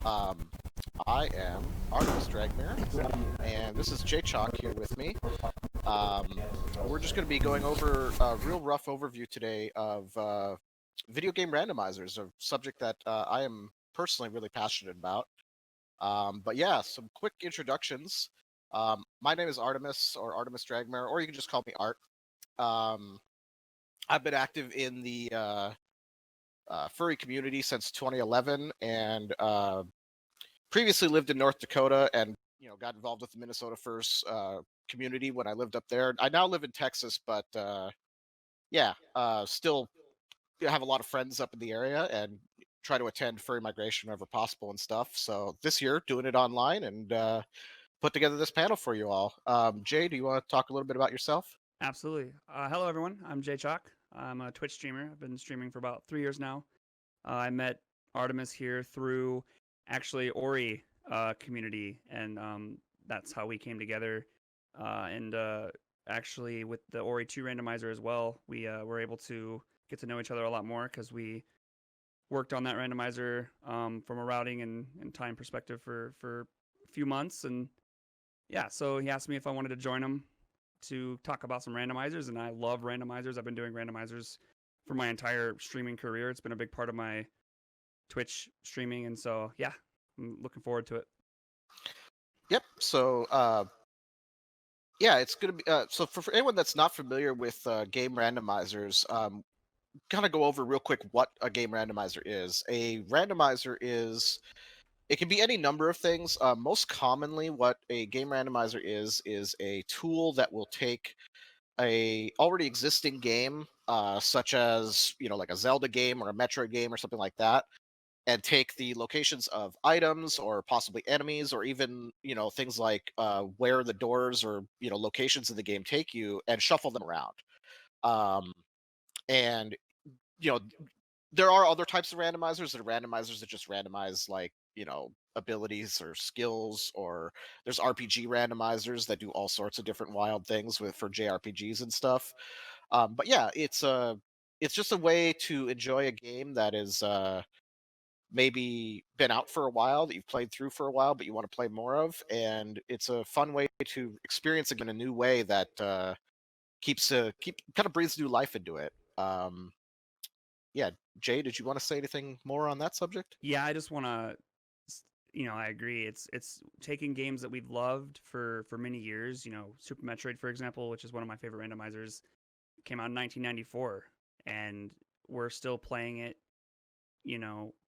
Um, I am Artemis Dragmere, and this is J Chalk here with me. Um, we're just going to be going over a real rough overview today of video game randomizers, a subject that I am personally really passionate about. But yeah, some quick introductions. My name is Artemis, or Artemis Dragmere, or you can just call me Art. Um, I've been active in the furry community since 2011, and previously lived in North Dakota, and got involved with the Minnesota Furs community when I lived up there. I now live in Texas, but still have a lot of friends up in the area and try to attend furry migration whenever possible and stuff. So this year, doing it online and put together this panel for you all. Jay, do you want to talk a little bit about yourself? Absolutely. Hello, everyone. I'm Jay Chalk. I'm a Twitch streamer. I've been streaming for about 3 years now. I met Artemis here through actually Ori community, and that's how we came together. And actually, with the Ori 2 randomizer as well, we were able to get to know each other a lot more because we worked on that randomizer from a routing and time perspective for a few months. And yeah, so he asked me if I wanted to join him to talk about some randomizers, and I love randomizers. I've been doing randomizers for my entire streaming career. It's been a big part of my Twitch streaming, and so yeah, I'm looking forward to it. Yep. So it's gonna be so for anyone that's not familiar with game randomizers. Kind of go over real quick what a game randomizer is. A randomizer is it can be any number of things. Most commonly, what a game randomizer is a tool that will take a already existing game, such as like a Zelda game or a Metroid game or something like that, and take the locations of items or possibly enemies or even things like where the doors or locations in the game take you and shuffle them around. Um, and you know there are other types of randomizers that are randomizers that just randomize like abilities or skills, or there's RPG randomizers that do all sorts of different wild things with for JRPGs and stuff. But yeah, it's just a way to enjoy a game that is maybe been out for a while, that you've played through for a while but you want to play more of, and it's a fun way to experience it in a new way that keep kind of breathes new life into it. Yeah, Jay, did you want to say anything more on that subject? Yeah, I just want to, I agree. It's taking games that we've loved for many years. Super Metroid, for example, which is one of my favorite randomizers, came out in 1994, and we're still playing it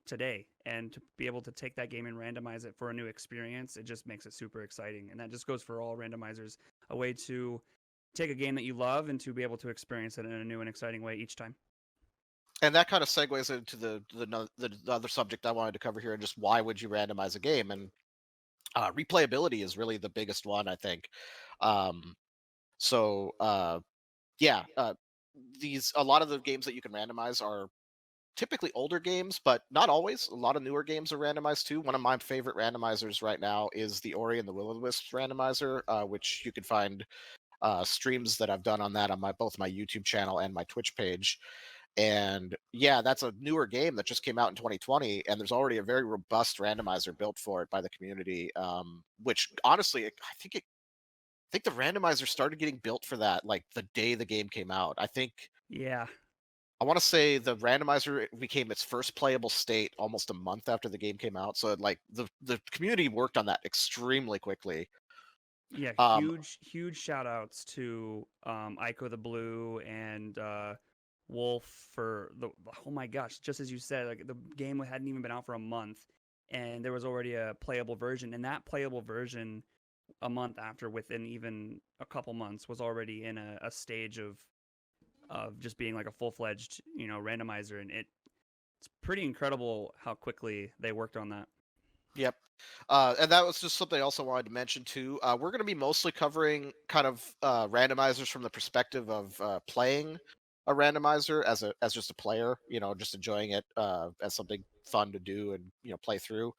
today. And to be able to take that game and randomize it for a new experience, it just makes it super exciting. And that just goes for all randomizers, a way to take a game that you love and to be able to experience it in a new and exciting way each time. And that kind of segues into the other subject I wanted to cover here, and just why would you randomize a game? And replayability is really the biggest one, I think. Um, so yeah, these a lot of the games that you can randomize are typically older games, but not always. A lot of newer games are randomized too. One of my favorite randomizers right now is the Ori and the Willow Wisps randomizer, which you can find streams that I've done on that on both my YouTube channel and my Twitch page. And yeah, that's a newer game that just came out in 2020, and there's already a very robust randomizer built for it by the community. Which honestly, I think the randomizer started getting built for that like the day the game came out. Yeah. I want to say the randomizer became its first playable state almost a month after the game came out. So like the community worked on that extremely quickly. Yeah, Um, huge shout outs to Ico the Blue and Wolf for the oh my gosh, just as you said, like the game hadn't even been out for a month and there was already a playable version, and that playable version a month after, within even a couple months, was already in a stage of just being like a full-fledged, randomizer. And it's pretty incredible how quickly they worked on that. Yep. And that was just something I also wanted to mention too. We're going to be mostly covering kind of randomizers from the perspective of playing a randomizer as just a player, just enjoying it as something fun to do and play through.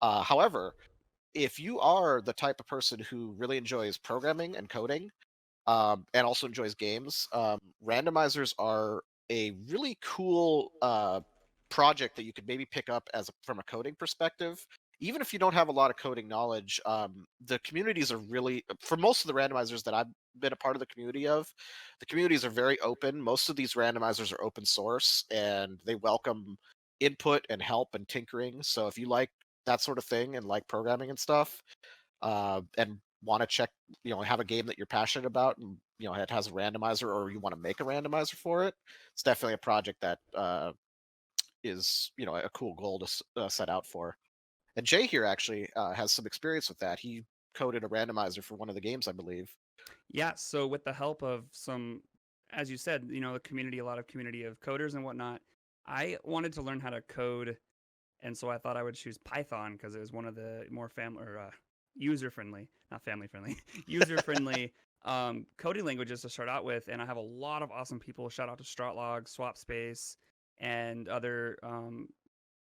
However, if you are the type of person who really enjoys programming and coding, and also enjoys games, randomizers are a really cool project that you could maybe pick up from a coding perspective, even if you don't have a lot of coding knowledge, the communities are really, for most of the randomizers that I've been a part of the community of, the communities are very open. Most of these randomizers are open source and they welcome input and help and tinkering. So if you like that sort of thing and like programming and stuff, and want to check, have a game that you're passionate about, and it has a randomizer, or you want to make a randomizer for it, it's definitely a project that is a cool goal to set out for. And Jay here actually has some experience with that. He coded a randomizer for one of the games, I believe. Yeah, so with the help of some, as you said, the community, a lot of community of coders and whatnot, I wanted to learn how to code, and so I thought I would choose Python because it was one of the more family or user friendly, not family friendly, user friendly coding languages to start out with. And I have a lot of awesome people. Shout out to Stroutlog, Swapspace, and other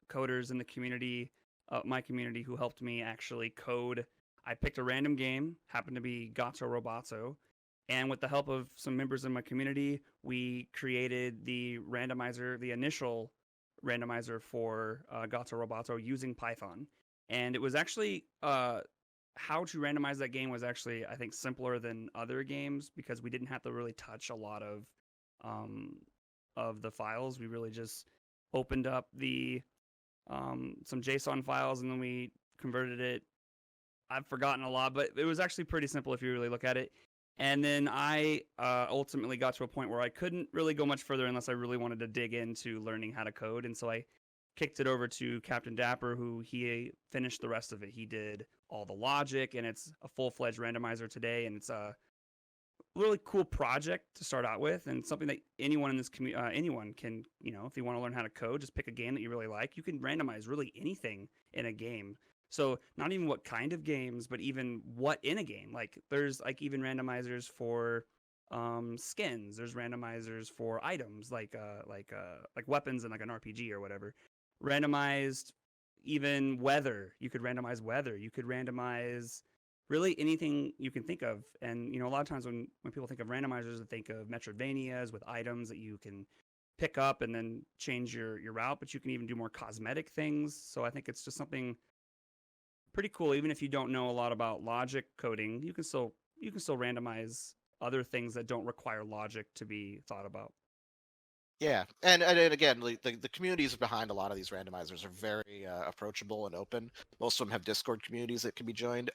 coders in the community, my community, who helped me actually code. I picked a random game, happened to be Gato Roboto, and with the help of some members in my community, we created the randomizer, the initial randomizer for Gato Roboto using Python. And it was actually how to randomize that game was actually, I think, simpler than other games because we didn't have to really touch a lot um, of the files. We really just opened up the some JSON files, and then we converted it. I've forgotten a lot, but it was actually pretty simple if you really look at it. And then I ultimately got to a point where I couldn't really go much further unless I really wanted to dig into learning how to code. And so I kicked it over to Captain Dapper, who he finished the rest of it. He did all the logic, and it's a full-fledged randomizer today, and it's a really cool project to start out with, and something that anyone in this community, anyone can, if you want to learn how to code, just pick a game that you really like. You can randomize really anything in a game. So not even what kind of games, but even what in a game. Like there's like even randomizers for skins. There's randomizers for items like weapons in like an RPG or whatever. Randomized even weather. You could randomize weather. You could randomize really anything you can think of. And a lot of times when people think of randomizers, they think of Metroidvanias with items that you can pick up and then change your route, but you can even do more cosmetic things. So I think it's just something pretty cool. Even if you don't know a lot about logic coding, you can still randomize other things that don't require logic to be thought about. Yeah, and again, like, the communities behind a lot of these randomizers are very approachable and open. Most of them have Discord communities that can be joined.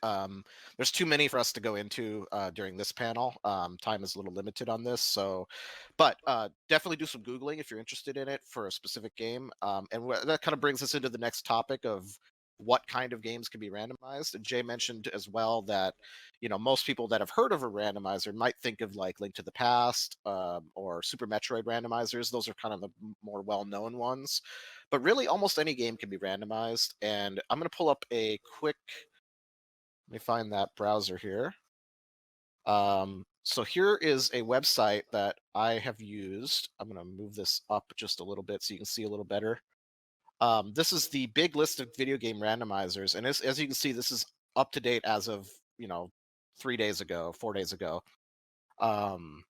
There's too many for us to go into during this panel. Time is a little limited on this, so but definitely do some googling if you're interested in it for a specific game. And that kind of brings us into the next topic of what kind of games can be randomized. And Jay mentioned as well that most people that have heard of a randomizer might think of like Link to the Past, or Super Metroid randomizers. Those are kind of the more well-known ones, but really almost any game can be randomized. And I'm going to pull up a quick, let me find that browser here. So here is a website that I have used. I'm going to move this up just a little bit so you can see a little better. This is the big list of video game randomizers, and as you can see, this is up to date as of 3 days ago, 4 days ago. Um,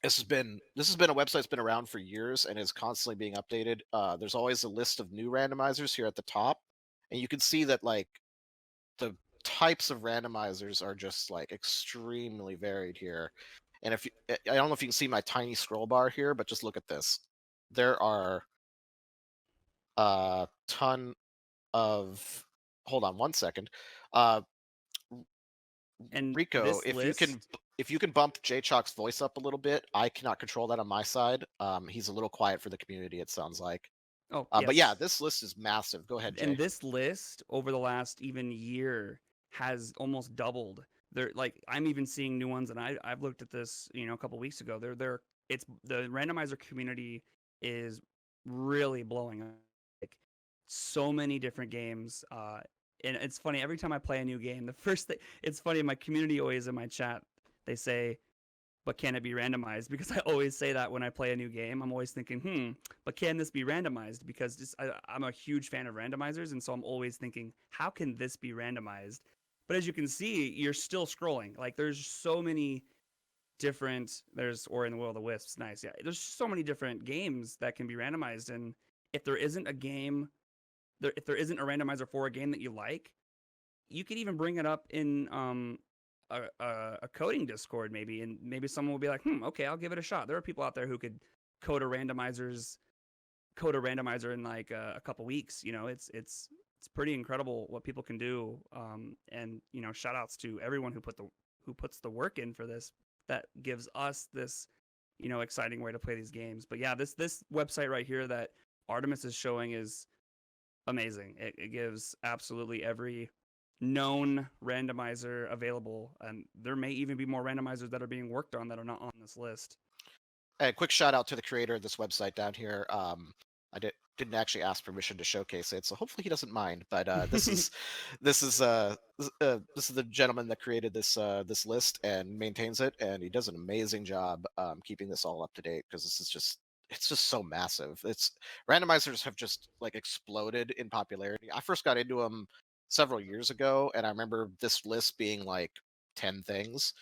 this has been a website that's been around for years and is constantly being updated. There's always a list of new randomizers here at the top, and you can see that like the types of randomizers are just like extremely varied here. And if you, I don't know if you can see my tiny scroll bar here, but just look at this. There are a ton of. Hold on one second. Uh, And Rico, this list, if you can bump J Chalk's voice up a little bit, I cannot control that on my side. He's a little quiet for the community, it sounds like. oh But yeah, yes, this list is massive. Go ahead, and Jay. this list over the last even year has almost doubled. There, like I'm even seeing new ones, and I've looked at this, a couple weeks ago. It's the randomizer community is really blowing up. Like so many different games. And it's funny every time I play a new game. The first thing, it's funny. My community always in my chat, they say, but can it be randomized? Because I always say that when I play a new game. I'm always thinking, but can this be randomized? Because I'm a huge fan of randomizers, and so I'm always thinking, how can this be randomized? But as you can see, you're still scrolling. Like there's so many different. There's or in the Willow Wisps, nice. Yeah, there's so many different games that can be randomized, and if there isn't a game if there isn't a randomizer for a game that you like, you could even bring it up in a coding Discord maybe, and maybe someone will be like, okay, I'll give it a shot. There are people out there who could code a randomizer in like a couple weeks. It's pretty incredible what people can do. And shout outs to everyone who puts the work in for this. That gives us this exciting way to play these games. But yeah, this website right here that Artemis is showing is amazing. It gives absolutely every known randomizer available, and there may even be more randomizers that are being worked on that are not on this list. A quick shout out to the creator of this website down here. I didn't actually ask permission to showcase it, so hopefully he doesn't mind. But this is the gentleman that created this list and maintains it, and he does an amazing job keeping this all up to date, because it's just so massive. It's Randomizers have just like exploded in popularity. I first got into them several years ago, and I remember this list being like 10 things,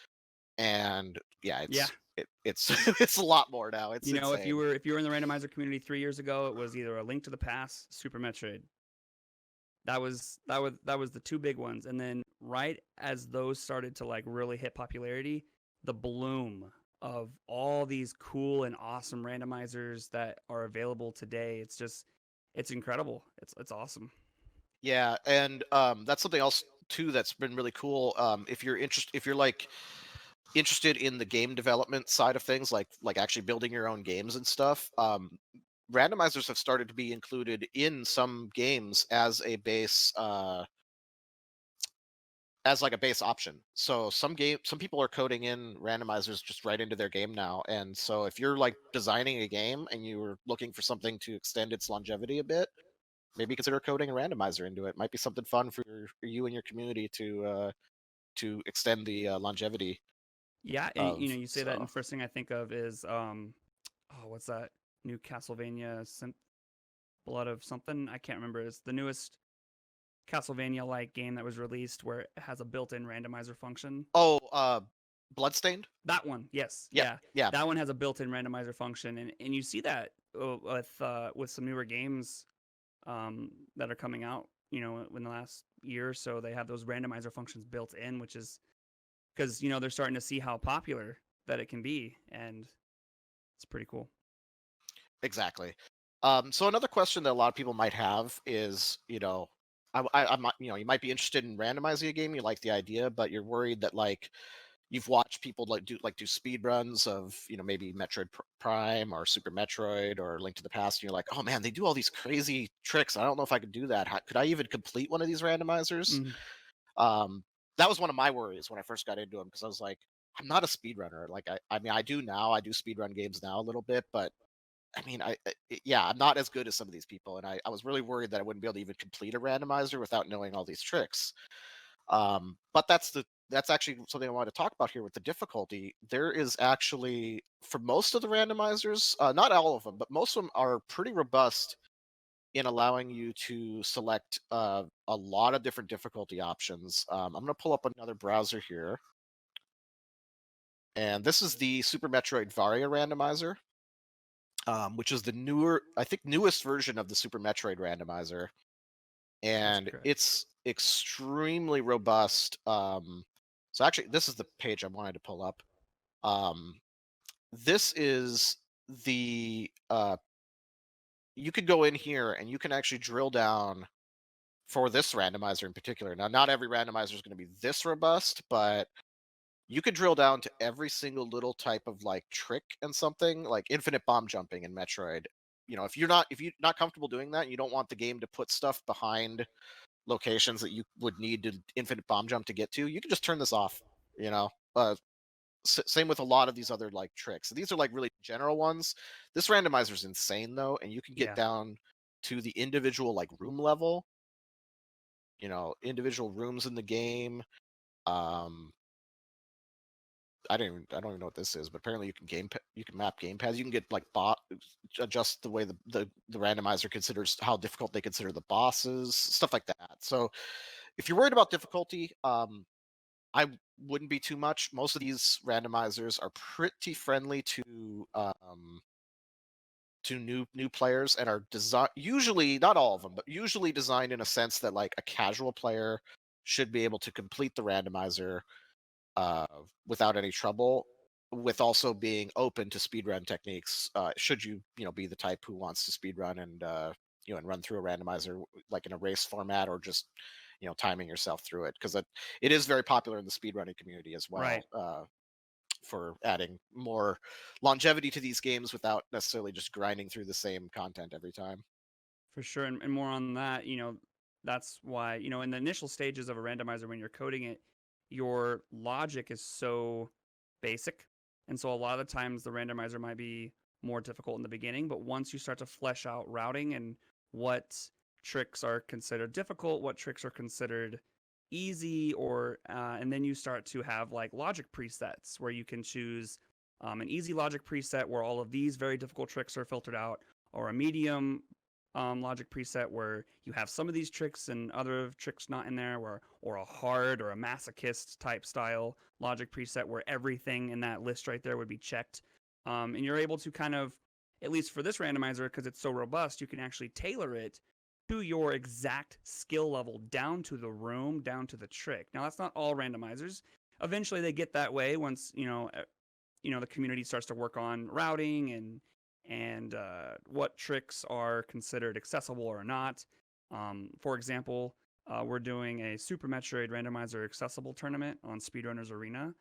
and yeah, Yeah, it's it's a lot more now. It's if you insane. were in the randomizer community 3 years ago, it was either A Link to the Past, Super Metroid. That was the two big ones, and then right as those started to like really hit popularity, the bloom of all these cool and awesome randomizers that are available today. It's incredible. It's awesome. Yeah, and that's something else too that's been really cool. If you're like interested in the game development side of things, like actually building your own games and stuff, randomizers have started to be included in some games as like a base option. So some people are coding in randomizers just right into their game now. And so if you're like designing a game and you're looking for something to extend its longevity a bit, maybe consider coding a randomizer into it. Might be something fun for you and your community to extend the longevity Yeah, and of. you say that, and So the first thing I think of is oh, what's that new Castlevania Synth Blood of something? I can't remember. It's the newest Castlevania like game that was released where it has a built-in randomizer function. oh, Bloodstained. That one, yes, Yep, yeah, yeah, that one has a built-in randomizer function, and you see that with some newer games that are coming out. In the last year or so, they have those randomizer functions built in, which is because they're starting to see how popular that it can be, and it's pretty cool. exactly. So another question that a lot of people might have is, I'm not, you might be interested in randomizing a game. You like the idea, but you're worried that like you've watched people do speed runs of maybe Metroid Prime or Super Metroid or Link to the Past, and you're like, oh man, they do all these crazy tricks. I don't know if I could do that. Could I even complete one of these randomizers? Mm, Um, that was one of my worries when I first got into them, because I was like, I'm not a speedrunner. Like I mean, I do now. I do speedrun games now a little bit, but I mean, yeah, I'm not as good as some of these people, and I was really worried that I wouldn't be able to even complete a randomizer without knowing all these tricks. But that's actually something I wanted to talk about here with the difficulty. There is actually, for most of the randomizers, not all of them, but most of them are pretty robust in allowing you to select a lot of different difficulty options. I'm going to pull up another browser here, and this is the Super Metroid Varia randomizer, which is the I think, newest version of the Super Metroid randomizer, that's and correct. it's extremely robust. So actually, this is the page I wanted to pull up. Um, this is the you could go in here and you can actually drill down for this randomizer in particular. Now, not every randomizer is going to be this robust, but you could drill down to every single little type of like trick and something like infinite bomb jumping in Metroid. If you're not comfortable doing that, you don't want the game to put stuff behind locations that you would need to infinite bomb jump to get to. You can just turn this off. You know, same with a lot of these other like tricks. These are like really general ones. This randomizer is insane though, and you can get Yeah, down to the individual like room level. Individual rooms in the game. Um, I don't even know what this is, but apparently you can map gamepads. You can get like adjust the way the randomizer considers how difficult they consider the bosses, stuff like that. So if you're worried about difficulty, I wouldn't be too much. Most of these randomizers are pretty friendly to to new players and are designed, usually not all of them, but usually designed in a sense that like a casual player should be able to complete the randomizer uh, without any trouble, with also being open to speedrun techniques. Should you be the type who wants to speedrun and run through a randomizer like in a race format, or just timing yourself through it, because it is very popular in the speedrunning community as well. Right. For adding more longevity to these games without necessarily just grinding through the same content every time. For sure, and more on that, that's why, in the initial stages of a randomizer when you're coding it, your logic is so basic. And so a lot of the times the randomizer might be more difficult in the beginning, but once you start to flesh out routing and what tricks are considered difficult, what tricks are considered easy, and then you start to have like logic presets where you can choose an easy logic preset where all of these very difficult tricks are filtered out, or a medium logic preset where you have some of these tricks and other tricks not in there, or a hard or a masochist type style logic preset where everything in that list right there would be checked. And you're able to kind of, at least for this randomizer, because it's so robust, you can actually tailor it to your exact skill level, down to the room, down to the trick. Now that's not all randomizers. Eventually they get that way once the community starts to work on routing and what tricks are considered accessible or not. For example, we're doing a Super Metroid Randomizer Accessible tournament on Speedrunners Arena.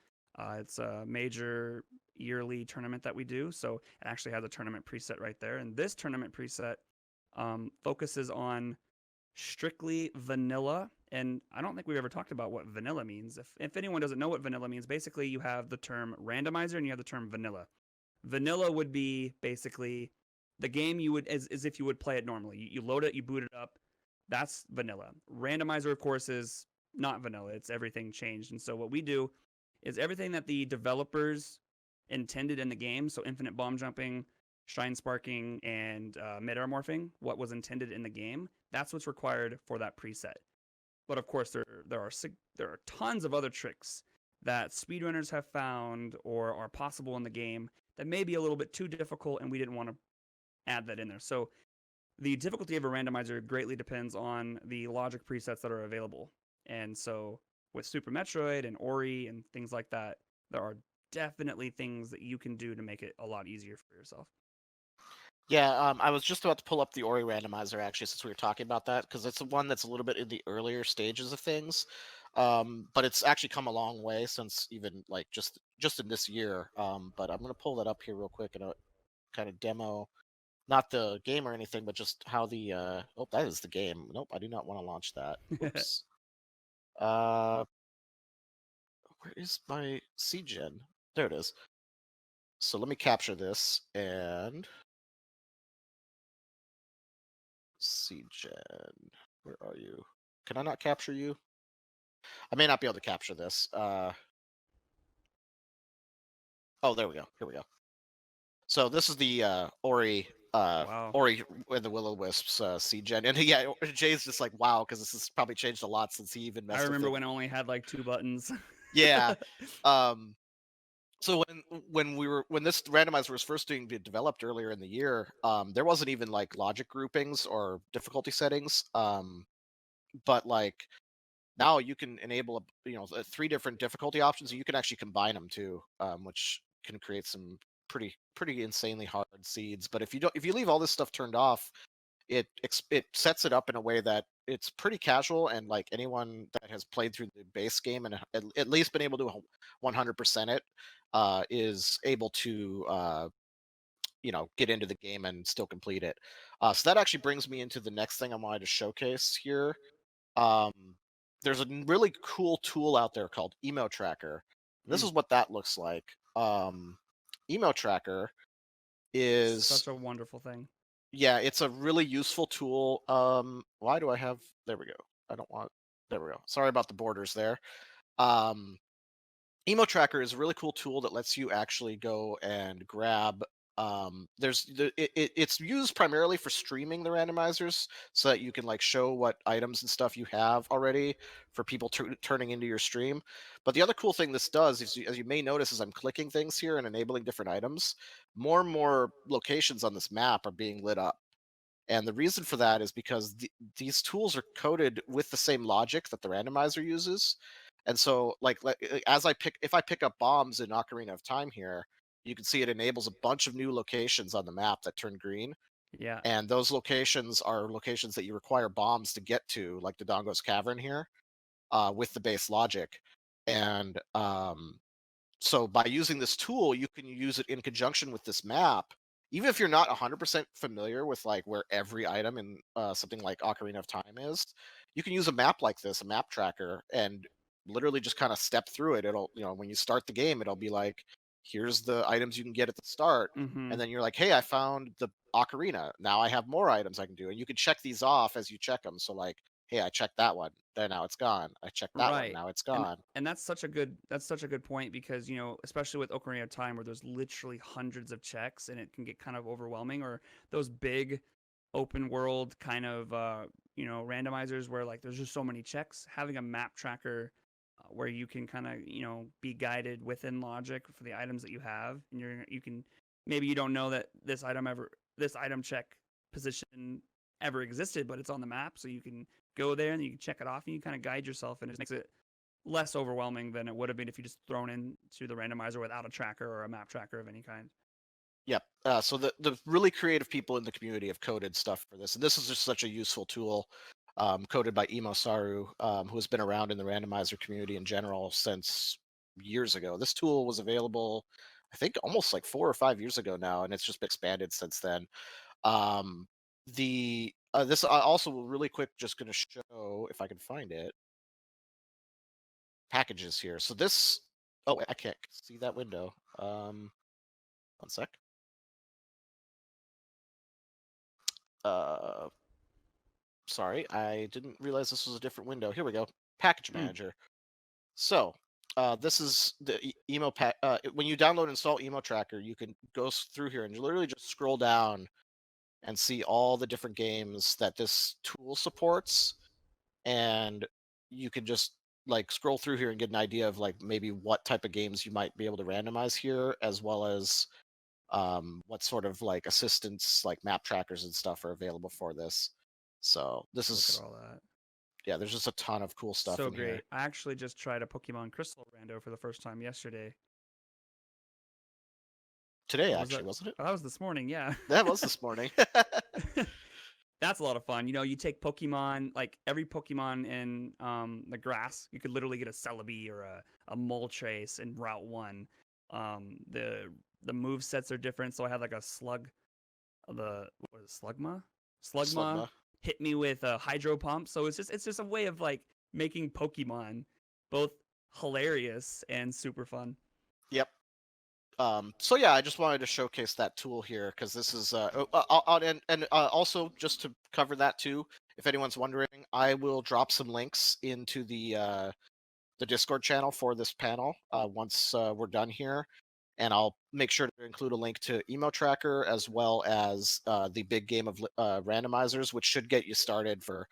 It's a major yearly tournament that we do, so it actually has a tournament preset right there. And this tournament preset focuses on strictly vanilla. And I don't think we've ever talked about what vanilla means. If anyone doesn't know what vanilla means, basically you have the term randomizer and you have the term vanilla. Vanilla would be basically the game you would, as if you would play it normally. You load it, you boot it up. That's vanilla. Randomizer, of course, is not vanilla. It's everything changed. And so what we do is everything that the developers intended in the game, so infinite bomb jumping, shine sparking, and mid-air morphing, what was intended in the game, that's what's required for that preset. But of course, there are tons of other tricks that speedrunners have found or are possible in the game that may be a little bit too difficult, and we didn't want to add that in there. So the difficulty of a randomizer greatly depends on the logic presets that are available. And so with Super Metroid and Ori and things like that, there are definitely things that you can do to make it a lot easier for yourself. Yeah, I was just about to pull up the Ori randomizer actually, since we were talking about that, because it's the one that's a little bit in the earlier stages of things. But it's actually come a long way since even like just in this year. But I'm gonna pull that up here real quick and kind of demo, not the game or anything, but just how the oh, that is the game. Nope, I do not want to launch that. Oops. Uh, where is my CGen? There it is. So let me capture this and CGen. Where are you? Can I not capture you? I may not be able to capture this. Oh, there we go. Here we go. So this is the Wow. Ori and the Willow Wisps CGen, and yeah, Jay's just like wow, because this has probably changed a lot since he even I messed with remember it. when I only had like 2 buttons. Yeah. Um, so when this randomizer was first being developed earlier in the year, there wasn't even like logic groupings or difficulty settings. But like now you can enable three different difficulty options, and you can actually combine them too, which can create some pretty insanely hard seeds. But if you leave all this stuff turned off, it sets it up in a way that it's pretty casual, and like anyone that has played through the base game and at least been able to 100% it is able to get into the game and still complete it. So that actually brings me into the next thing I wanted to showcase here. um, there's a really cool tool out there called Emo Tracker. This Mm, is what that looks like. Emo Tracker is, such a wonderful thing. yeah, it's a really useful tool. Why do I have? There we go. I don't want. There we go. Sorry about the borders there. Um, Emo Tracker is a really cool tool that lets you actually go and grab It's used primarily for streaming the randomizers, so that you can like show what items and stuff you have already for people turning into your stream. But the other cool thing this does is, as you may notice, as I'm clicking things here and enabling different items, more and more locations on this map are being lit up. And the reason for that is because these tools are coded with the same logic that the randomizer uses. And so, as if I pick up bombs in Ocarina of Time here, you can see it enables a bunch of new locations on the map that turn green. Yeah. And those locations are locations that you require bombs to get to, like the Dongo's Cavern here, with the base logic. And so by using this tool, you can use it in conjunction with this map. Even if you're not 100% familiar with like where every item in something like Ocarina of Time is, you can use a map like this, a map tracker, and literally just kind of step through it. It'll, when you start the game, it'll be like, here's the items you can get at the start. Mm-hmm. And then you're like, hey, I found the Ocarina. Now I have more items I can do. And you can check these off as you check them. So, like, hey, I checked that one. Then now it's gone. I checked that one. Right. Now it's And gone. that's such a good point because especially with Ocarina of Time where there's literally hundreds of checks and it can get kind of overwhelming, or those big open world kind of randomizers where like there's just so many checks. Having a map tracker where you can kind of be guided within logic for the items that you have, and you can, maybe you don't know that this item check position ever existed, but it's on the map, so you can go there and you can check it off and you kind of guide yourself, and it makes it less overwhelming than it would have been if you just thrown into the randomizer without a tracker or a map tracker of any kind. Yep. So the really creative people in the community have coded stuff for this, and this is just such a useful tool, coded by Emo Saru, who has been around in the randomizer community in general since years ago. This tool was available, I think, almost like 4 or 5 years ago now, and it's just been expanded since then. Um, the This also really quick, just going to show if I can find it. Packages here. So this. Oh, I can't see that window. 1 sec. Uh, Sorry, I didn't realize this was a different window. Here we go. Package Mm. manager. So, this is the emo pack. When you download and install emo tracker, you can go through here and literally just scroll down and see all the different games that this tool supports, and you can just like scroll through here and get an idea of like maybe what type of games you might be able to randomize here, as well as what sort of like assistance, like map trackers and stuff, are available for this. So this Look at is, all that. yeah, there's just a ton of cool stuff So in here. great. I actually just tried a Pokemon Crystal Rando for the first time yesterday. Today, Or was actually, that? wasn't it? Oh, that was this morning. Yeah. That was this morning. That's a lot of fun. You take Pokemon, like every Pokemon in the grass, you could literally get a Celebi or a Moltres in Route 1. The move sets are different, so I had like a what is it, Slugma? Slugma Slugma. hit me with a Hydro Pump, so it's just a way of like making Pokemon both hilarious and super fun. Yep. So yeah, I just wanted to showcase that tool here because this is also just to cover that too. If anyone's wondering, I will drop some links into the Discord channel for this panel once we're done here, and I'll make sure to include a link to Emo Tracker as well as the big game of randomizers, which should get you started for,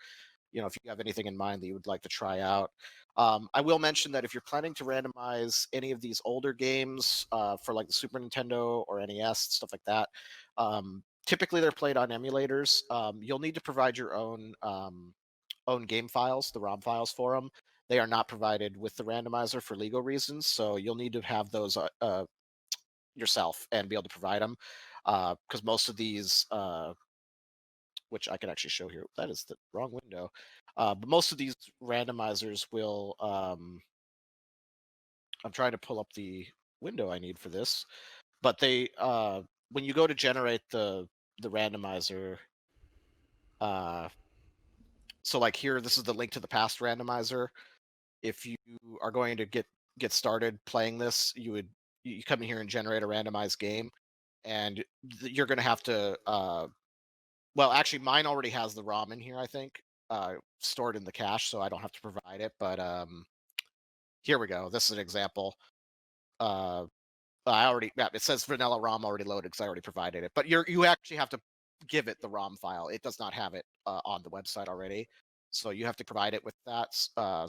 if you have anything in mind that you would like to try out. I will mention that if you're planning to randomize any of these older games for like the Super Nintendo or NES, stuff like that, typically they're played on emulators. You'll need to provide your own game files, the ROM files for them. They are not provided with the randomizer for legal reasons, so you'll need to have those yourself and be able to provide them, because most of these, which I can actually show here, that is the wrong window. But most of these randomizers will. I'm trying to pull up the window I need for this, but when you go to generate the randomizer, uh, so like here, this is the link to the past randomizer. If you are going to get started playing this, you come in here and generate a randomized game, and you're going to have to. Well, actually, mine already has the ROM in here, I think, stored in the cache, so I don't have to provide it. But here we go. This is an example. Uh, I already, yeah, it says vanilla ROM already loaded because I already provided it. But you actually have to give it the ROM file. It does not have it on the website already, so you have to provide it with that.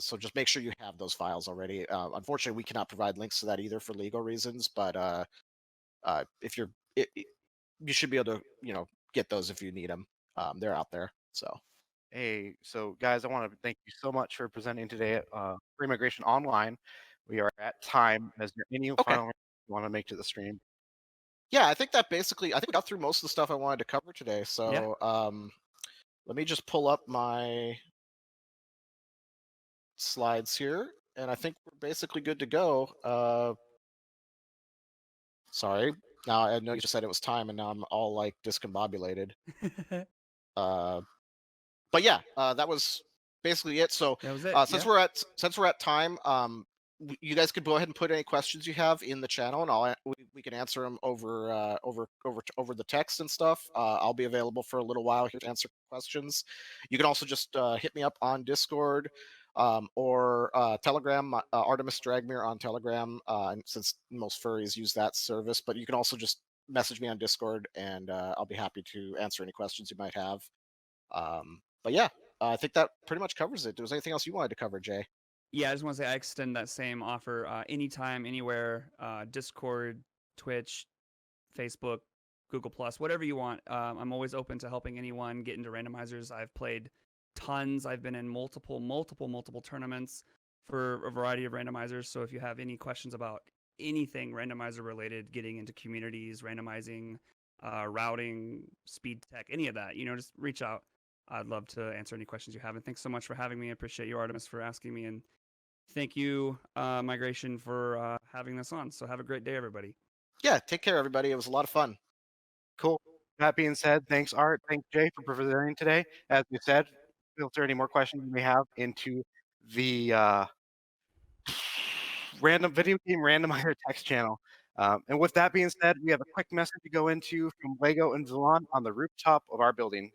So just make sure you have those files already. Unfortunately, we cannot provide links to that either for legal reasons. But if you're, you should be able to, get those if you need them. They're out there. So Hey, so guys, I want to thank you so much for presenting today at Free Migration Online. We are at time. Is there any okay. final remarks you want to make to the stream? Yeah, I think that basically, I think we got through most of the stuff I wanted to cover today. Yeah. So let me just pull up my slides here, and I think we're basically good to go. Sorry. Now I know you just said it was time, and now I'm all like discombobulated. Uh, but yeah, that was basically it. So That was it. since Yeah. since we're at time, you guys could go ahead and put any questions you have in the channel, and we can answer them over the text and stuff. I'll be available for a little while here to answer questions. You can also just hit me up on Discord. Or Telegram, Artemis Dragmere on Telegram, and since most furries use that service. But you can also just message me on Discord, and I'll be happy to answer any questions you might have. But yeah, I think that pretty much covers it. Was anything else you wanted to cover, Jay? Yeah, I just want to say I extend that same offer anytime, anywhere, Discord, Twitch, Facebook, Google Plus, whatever you want. I'm always open to helping anyone get into randomizers. I've played tons. I've been in multiple tournaments for a variety of randomizers. So if you have any questions about anything randomizer related, getting into communities, randomizing, routing, speed tech, any of that, just reach out. I'd love to answer any questions you have. And thanks so much for having me. I appreciate you, Artemis, for asking me. And thank you, Migration, for having this on. So have a great day, everybody. Yeah, take care, everybody. It was a lot of fun. Cool. That being said, thanks Art, thanks Jay for presenting today. As we said, filter any more questions you may have into the random video game randomizer text channel. And with that being said, we have a quick message to go into from Lego and Zalon on the rooftop of our building.